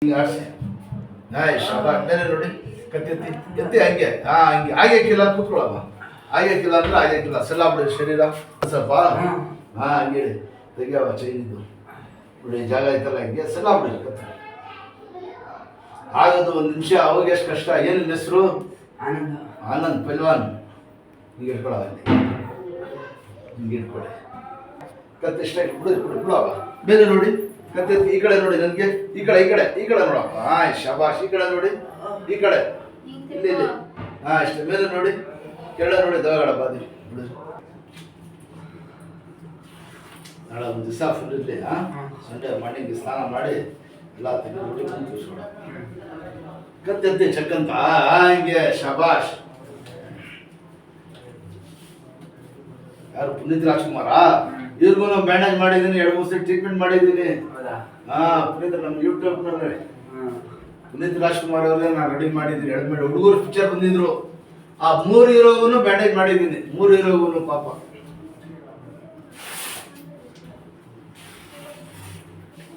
ಹಿಂಗೆ ಆಡ್ಸಿ. ಹಾಯ್ ಶಾಬಾಷ್. ಮೇಲೆ ನೋಡಿ ಕತ್ತೆತ್ತಿ ಎತ್ತಿ ಹಂಗೆ ಹಂಗೆ ಆಗೇಕಿಲ್ಲ ಕೂತ್ಕೊಳ್ಳಮ್ಮ. ಆಗೇಕಿಲ್ಲ ಅಂದ್ರೆ ಆಗೇಕಿಲ್ಲ ಬಿಡಿ ಶರೀರ ಸ್ವಲ್ಪ ಹಂಗೆ ಹೇಳಿ ತೆಗಿಯವ ಚೈನಿದ್ದು ನೋಡಿ ಜಾಗ ಐತಲ್ಲ ಹಂಗೆ ಬಿಡಿ ಕತ್ತೆ ಆಗೋದು ಒಂದು ನಿಮಿಷ. ಅವಾಗ ಎಷ್ಟು ಕಷ್ಟ. ಏನು ನಿನ್ನ ಹೆಸರು? ಆನಂದ್ ಪಲ್ವಾನ್. ಹಿಂಗೆ ಇಟ್ಕೊಳ ಅಲ್ಲಿ ಹಿಂಗೆ ಇಟ್ಕೊಳ್ಳಿ. ಕತ್ತೆ ಇಷ್ಟ ಬಿಡವ. ಮೇಲೆ ನೋಡಿ ಕತ್ತೆ ಈ ಕಡೆ ನೋಡಿ ನನಗೆ. ಈ ಕಡೆ ನೋಡಪ್ಪ. ಶಬಾಷ್. ಈ ಕಡೆ ನೋಡಿ. ಈ ಕಡೆ ಇಲ್ಲಿ ಇಷ್ಟೇ. ಮೇಲೆ ನೋಡಿ ಕೆಳ ನೋಡಿ ದವಗಡ ಬಾದಿ ಬಿಡು. ನಾಳೆ ಒಂದು ದಿವಸ ಫುಲ್ ಇರಲಿ. ಸಂಡೇ ಮಾರ್ನಿಂಗ್ ಸ್ನಾನ ಮಾಡಿ ಎಲ್ಲ ತೆಗೆದುಬಿಟ್ಟು ಕೂರಿಸ್ಕೊಡ. ಕತ್ತೆತ್ತಿ ಚಕ್ಕಂತ ಹಂಗೆ ಶಬಾಷ್. ಯಾರು? ಪುನೀತ್ ರಾಜ್ಕುಮಾರ. ಇವ್ರಿಗೂ ನಾವು ಬ್ಯಾಂಡೇಜ್ ಮಾಡಿದ್ದೀನಿ, 2-3 ಸಲ ಟ್ರೀಟ್ಮೆಂಟ್ ಮಾಡಿದ್ದೀನಿ. ಪುನೀತ್ ನಮ್ಮ ಯೂಟ್ಯೂಬ್ನಲ್ಲಿ ಪುನೀತ್ ರಾಜ್ಕುಮಾರ್ ಅವರೇ ನಾನು ರೆಡಿ ಮಾಡಿದ್ದೀನಿ. ಹುಡುಗರು ಪಿಕ್ಚರ್ ಬಂದಿದ್ರು. ಆ 3 ಹೀರೋಗೂ ಬ್ಯಾಂಡೇಜ್ ಮಾಡಿದ್ದೀನಿ. 3 ಹೀರೋಗೂ ಪಾಪ.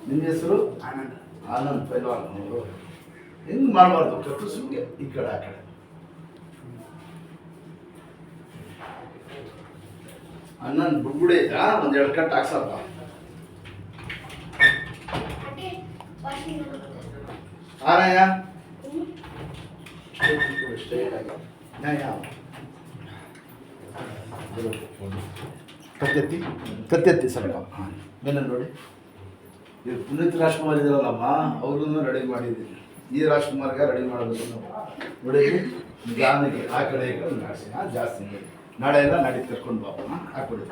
ನಿಮ್ಮ ಹೆಸರು? ಆನಂದ್ ಪೈಲ್ವಾನ್. ಹಿಂಗೆ ಮಾಡಬಾರ್ದು. ಕಟ್ಟು ಸುಮ್ಗೆ ಈ ಕಡೆ ಆ ಕಡೆ. ಆನಂದ್ ಬುಡ್ಬುಡಿ ಒಂದು 2 ಕಟ್ ಹಾಕ್ಸಪ್ಪ. ಆರಯ್ಯ ಕತ್ತೆತ್ತಿ ಸ್ವಲ್ಪ. ಮೇಲೆ ನೋಡಿ. ಇದು ಪುನೀತ್ ರಾಜ್ಕುಮಾರ್ ಇದಾರಲ್ಲಮ್ಮ, ಅವ್ರನ್ನೂ ರೆಡಿ ಮಾಡಿದ್ದೀನಿ. ಈ ರಾಜ್ಕುಮಾರ್ಗೆ ರೆಡಿ ಮಾಡಬೇಕು ನಾವು. ನೋಡಿ ನಿಧಾನಕ್ಕೆ ಆ ಕಡೆ ಈ ಕಡೆ ಮಾಡಿಸಿ ಜಾಸ್ತಿ. ನಾಳೆ ಎಲ್ಲ ನಾಡಿದ್ದು ಕರ್ಕೊಂಡು ಬಾಪ ಹಾಕ್ಬಿಡಿ.